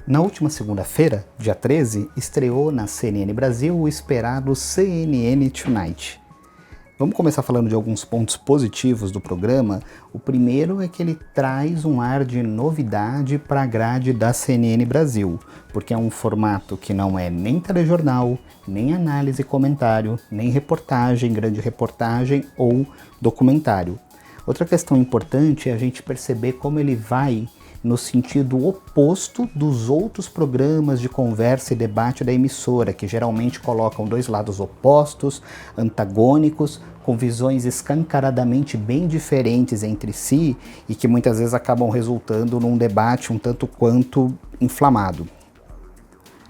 Na última segunda-feira, dia 13, estreou na CNN Brasil o esperado CNN Tonight. Vamos começar falando de alguns pontos positivos do programa. O primeiro é que ele traz um ar de novidade para a grade da CNN Brasil, porque é um formato que não é nem telejornal, nem análise e comentário, nem reportagem, grande reportagem ou documentário. Outra questão importante é a gente perceber como ele vai no sentido oposto dos outros programas de conversa e debate da emissora, que geralmente colocam dois lados opostos, antagônicos, com visões escancaradamente bem diferentes entre si e que muitas vezes acabam resultando num debate um tanto quanto inflamado.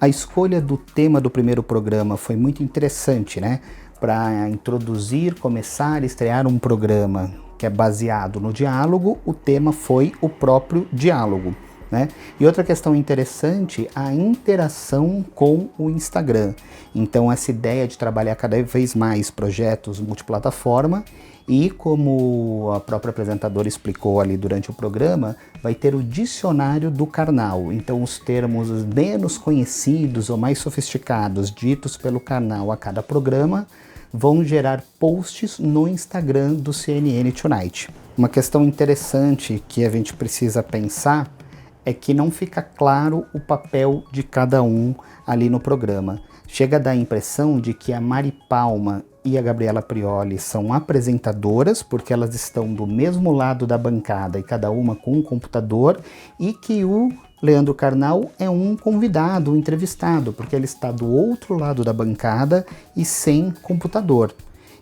A escolha do tema do primeiro programa foi muito interessante, né? Para introduzir, começar, estrear um programa que é baseado no diálogo, o tema foi o próprio diálogo, né? E outra questão interessante, a interação com o Instagram. Então essa ideia de trabalhar cada vez mais projetos multiplataforma e, como a própria apresentadora explicou ali durante o programa, vai ter o dicionário do Karnal. Então os termos menos conhecidos ou mais sofisticados ditos pelo Karnal a cada programa vão gerar posts no Instagram do CNN Tonight. Uma questão interessante que a gente precisa pensar é que não fica claro o papel de cada um ali no programa. Chega a dar a impressão de que a Mari Palma e a Gabriela Prioli são apresentadoras, porque elas estão do mesmo lado da bancada e cada uma com um computador, e que o Leandro Carnal é um convidado, um entrevistado, porque ele está do outro lado da bancada e sem computador.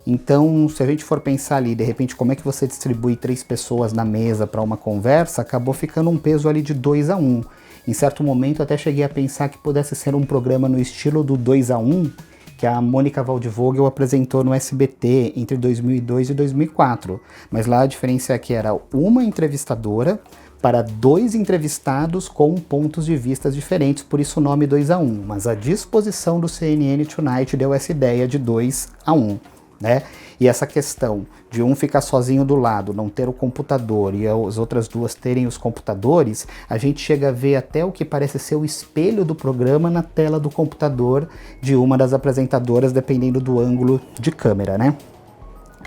Então, se a gente for pensar ali, de repente, como é que você distribui 3 pessoas na mesa para uma conversa, acabou ficando um peso ali de 2-1. Em certo momento, até cheguei a pensar que pudesse ser um programa no estilo do 2-1, que a Mônica Waldvogel apresentou no SBT entre 2002 e 2004. Mas lá a diferença é que era uma entrevistadora para 2 entrevistados com pontos de vista diferentes, por isso o nome 2-1. Mas a disposição do CNN Tonight deu essa ideia de 2-1. Né? E essa questão de um ficar sozinho do lado, não ter o computador e as outras 2 terem os computadores, a gente chega a ver até o que parece ser o espelho do programa na tela do computador de uma das apresentadoras, dependendo do ângulo de câmera, né?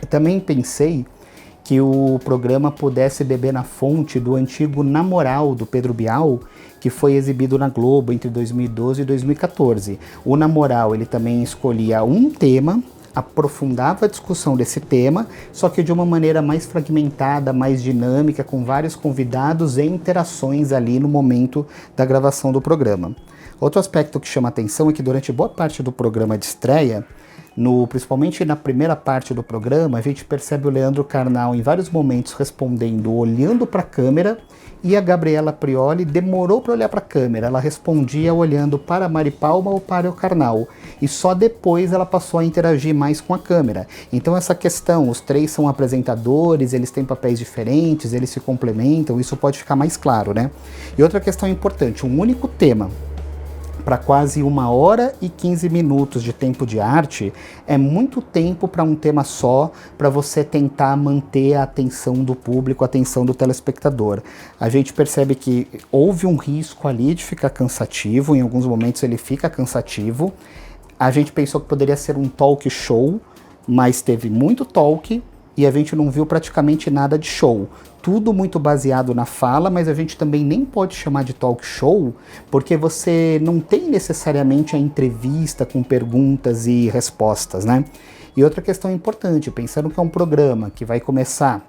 Eu também pensei que o programa pudesse beber na fonte do antigo Namoral do Pedro Bial, que foi exibido na Globo entre 2012 e 2014. O Namoral, ele também escolhia um tema, aprofundava a discussão desse tema, só que de uma maneira mais fragmentada, mais dinâmica, com vários convidados e interações ali no momento da gravação do programa. Outro aspecto que chama atenção é que durante boa parte do programa de estreia, principalmente na primeira parte do programa, a gente percebe o Leandro Carnal em vários momentos respondendo olhando para a câmera, e a Gabriela Prioli demorou para olhar para a câmera, ela respondia olhando para a Mari Palma ou para o Karnal, e só depois ela passou a interagir mais com a câmera. Então essa questão, os 3 são apresentadores, eles têm papéis diferentes, eles se complementam, isso pode ficar mais claro, né? E outra questão importante, um único tema para quase 1h e 15 minutos de tempo de arte é muito tempo para um tema só, para você tentar manter a atenção do público, a atenção do telespectador. A gente percebe que houve um risco ali de ficar cansativo, em alguns momentos ele fica cansativo. A gente pensou que poderia ser um talk show, mas teve muito talk e a gente não viu praticamente nada de show. Tudo muito baseado na fala, mas a gente também nem pode chamar de talk show, porque você não tem necessariamente a entrevista com perguntas e respostas, né? E outra questão importante, pensando que é um programa que vai começar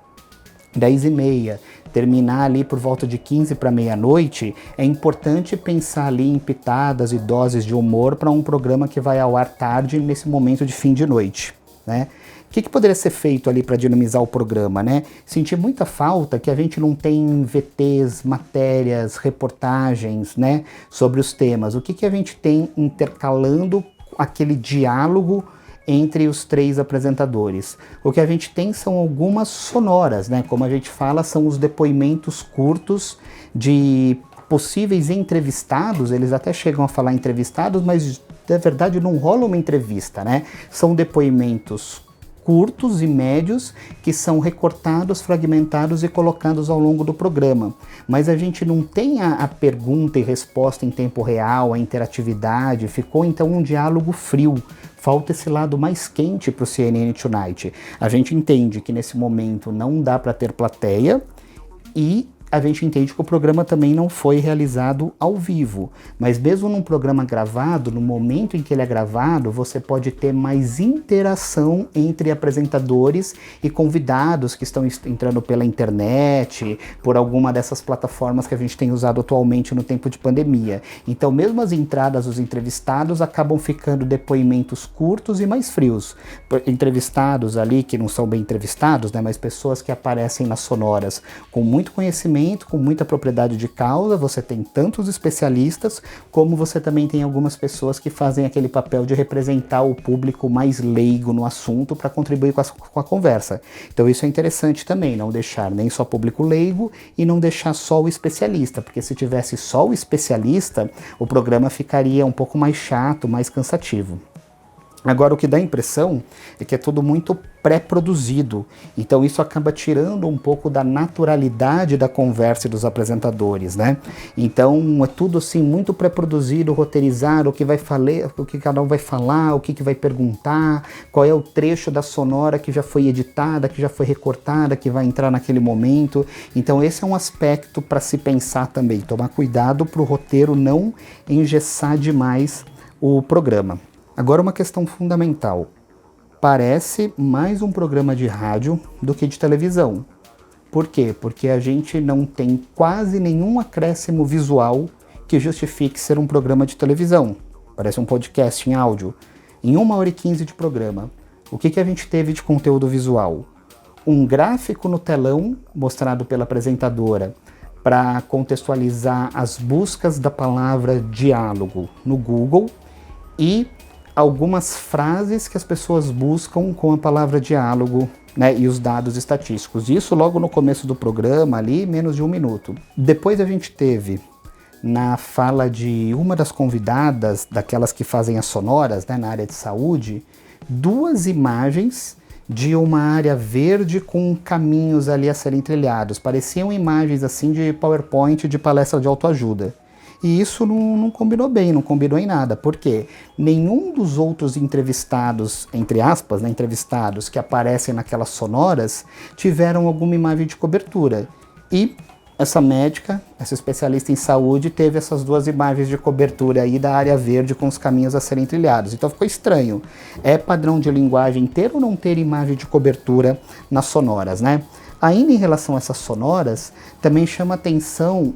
10h30, terminar ali por volta de 15 para meia-noite, é importante pensar ali em pitadas e doses de humor para um programa que vai ao ar tarde nesse momento de fim de noite, né? O que poderia ser feito ali para dinamizar o programa, né? Senti muita falta que a gente não tem VTs, matérias, reportagens, né, sobre os temas. O que a gente tem intercalando aquele diálogo entre os 3 apresentadores? O que a gente tem são algumas sonoras, né? Como a gente fala, são os depoimentos curtos de possíveis entrevistados, eles até chegam a falar entrevistados, mas na verdade não rola uma entrevista, né? São depoimentos curtos e médios que são recortados, fragmentados e colocados ao longo do programa. Mas a gente não tem a pergunta e resposta em tempo real, a interatividade, ficou então um diálogo frio. Falta esse lado mais quente para o CNN Tonight. A gente entende que nesse momento não dá para ter plateia e a gente entende que o programa também não foi realizado ao vivo, mas mesmo num programa gravado, no momento em que ele é gravado, você pode ter mais interação entre apresentadores e convidados que estão entrando pela internet, por alguma dessas plataformas que a gente tem usado atualmente no tempo de pandemia. Então mesmo as entradas dos entrevistados acabam ficando depoimentos curtos e mais frios. Entrevistados ali, que não são bem entrevistados, né, mas pessoas que aparecem nas sonoras com muito conhecimento, com muita propriedade de causa, você tem tantos especialistas, como você também tem algumas pessoas que fazem aquele papel de representar o público mais leigo no assunto para contribuir com a conversa. Então isso é interessante também, não deixar nem só público leigo e não deixar só o especialista, porque se tivesse só o especialista, o programa ficaria um pouco mais chato, mais cansativo. Agora, o que dá a impressão é que é tudo muito pré-produzido, então isso acaba tirando um pouco da naturalidade da conversa dos apresentadores, né? Então é tudo assim muito pré-produzido, roteirizado, o que vai falar, o que cada um vai falar, o que vai perguntar, qual é o trecho da sonora que já foi editada, que já foi recortada, que vai entrar naquele momento. Então esse é um aspecto para se pensar também, tomar cuidado para o roteiro não engessar demais o programa. Agora uma questão fundamental, parece mais um programa de rádio do que de televisão. Por quê? Porque a gente não tem quase nenhum acréscimo visual que justifique ser um programa de televisão. Parece um podcast em áudio. Em 1h15 de programa, o que a gente teve de conteúdo visual? Um gráfico no telão mostrado pela apresentadora para contextualizar as buscas da palavra diálogo no Google e algumas frases que as pessoas buscam com a palavra diálogo, né, e os dados estatísticos. Isso logo no começo do programa, ali, menos de 1 minuto. Depois a gente teve, na fala de uma das convidadas, daquelas que fazem as sonoras, né, na área de saúde, 2 imagens de uma área verde com caminhos ali a serem trilhados. Pareciam imagens assim de PowerPoint de palestra de autoajuda. E isso não combinou bem, não combinou em nada, porque nenhum dos outros entrevistados, entre aspas, né, entrevistados que aparecem naquelas sonoras, tiveram alguma imagem de cobertura. E essa médica, essa especialista em saúde, teve essas 2 imagens de cobertura aí da área verde com os caminhos a serem trilhados. Então ficou estranho. É padrão de linguagem ter ou não ter imagem de cobertura nas sonoras, né? Ainda em relação a essas sonoras, também chama atenção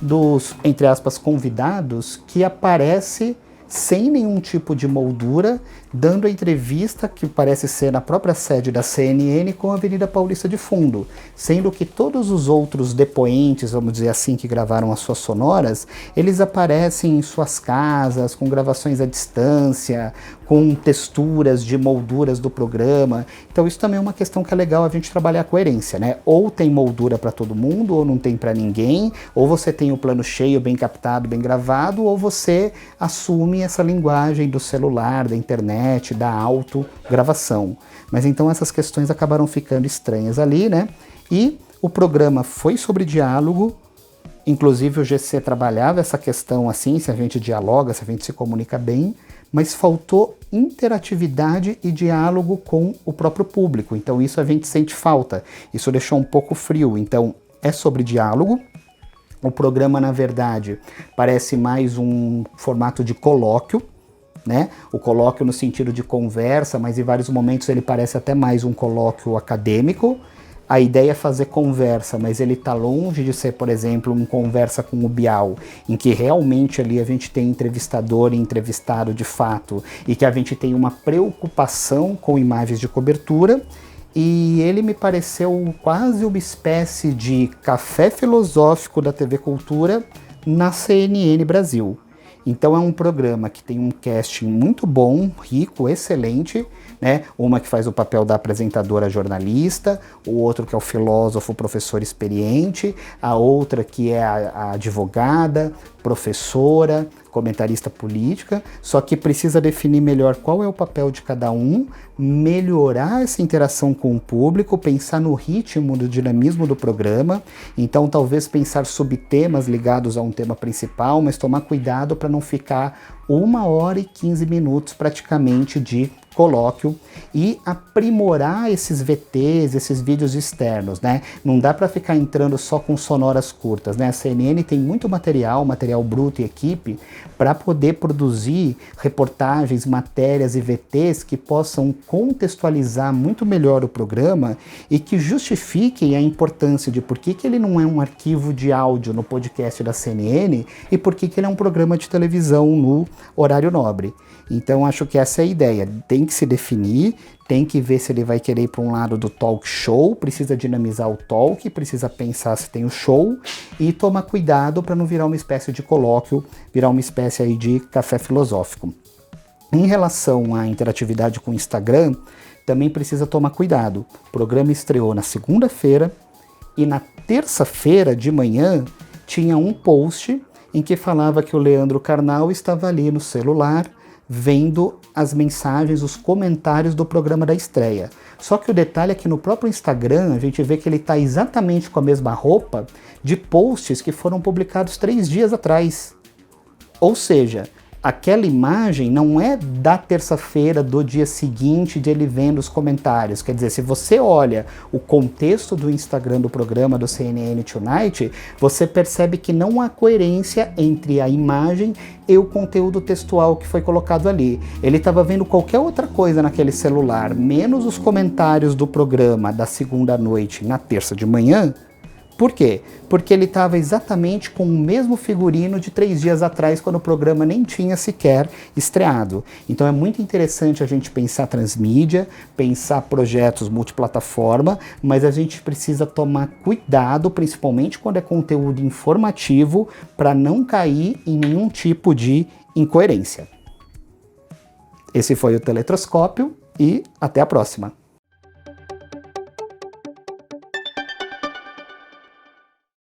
dos, entre aspas, convidados que aparece sem nenhum tipo de moldura, dando a entrevista que parece ser na própria sede da CNN com a Avenida Paulista de fundo, sendo que todos os outros depoentes, vamos dizer assim, que gravaram as suas sonoras, eles aparecem em suas casas, com gravações à distância, com texturas de molduras do programa. Então isso também é uma questão que é legal a gente trabalhar a coerência, né? Ou tem moldura para todo mundo, ou não tem para ninguém, ou você tem o plano cheio, bem captado, bem gravado, ou você assume essa linguagem do celular, da internet, da autogravação. Mas então essas questões acabaram ficando estranhas ali, né? E o programa foi sobre diálogo, inclusive o GC trabalhava essa questão assim, se a gente dialoga, se a gente se comunica bem, mas faltou interatividade e diálogo com o próprio público. Então isso a gente sente falta, isso deixou um pouco frio. Então é sobre diálogo. O programa, na verdade, parece mais um formato de colóquio, né? O colóquio no sentido de conversa, mas em vários momentos ele parece até mais um colóquio acadêmico. A ideia é fazer conversa, mas ele está longe de ser, por exemplo, um conversa com o Bial, em que realmente ali a gente tem entrevistador e entrevistado de fato, e que a gente tem uma preocupação com imagens de cobertura. E ele me pareceu quase uma espécie de café filosófico da TV Cultura na CNN Brasil. Então é um programa que tem um casting muito bom, rico, excelente, né? Uma que faz o papel da apresentadora jornalista, o outro que é o filósofo professor experiente, a outra que é a advogada, professora, comentarista política, só que precisa definir melhor qual é o papel de cada um, melhorar essa interação com o público, pensar no ritmo, do dinamismo do programa, então talvez pensar subtemas ligados a um tema principal, mas tomar cuidado para não ficar 1h e 15 minutos praticamente de colóquio e aprimorar esses VTs, esses vídeos externos, né? Não dá para ficar entrando só com sonoras curtas, né? A CNN tem muito material bruto e equipe, para poder produzir reportagens, matérias e VTs que possam contextualizar muito melhor o programa e que justifiquem a importância de por que ele não é um arquivo de áudio no podcast da CNN e por que ele é um programa de televisão no horário nobre. Então acho que essa é a ideia, tem que se definir, tem que ver se ele vai querer ir para um lado do talk show, precisa dinamizar o talk, precisa pensar se tem o show e tomar cuidado para não virar uma espécie de colóquio, virar uma espécie aí de café filosófico. Em relação à interatividade com o Instagram, também precisa tomar cuidado. O programa estreou na segunda-feira e na terça-feira de manhã tinha um post em que falava que o Leandro Carnal estava ali no celular vendo as mensagens, os comentários do programa da estreia. Só que o detalhe é que no próprio Instagram a gente vê que ele está exatamente com a mesma roupa de posts que foram publicados 3 dias atrás. Ou seja, aquela imagem não é da terça-feira do dia seguinte de ele vendo os comentários. Quer dizer, se você olha o contexto do Instagram do programa do CNN Tonight, você percebe que não há coerência entre a imagem e o conteúdo textual que foi colocado ali. Ele estava vendo qualquer outra coisa naquele celular, menos os comentários do programa da segunda noite na terça de manhã. Por quê? Porque ele estava exatamente com o mesmo figurino de 3 dias atrás, quando o programa nem tinha sequer estreado. Então é muito interessante a gente pensar transmídia, pensar projetos multiplataforma, mas a gente precisa tomar cuidado, principalmente quando é conteúdo informativo, para não cair em nenhum tipo de incoerência. Esse foi o Teletroscópio e até a próxima.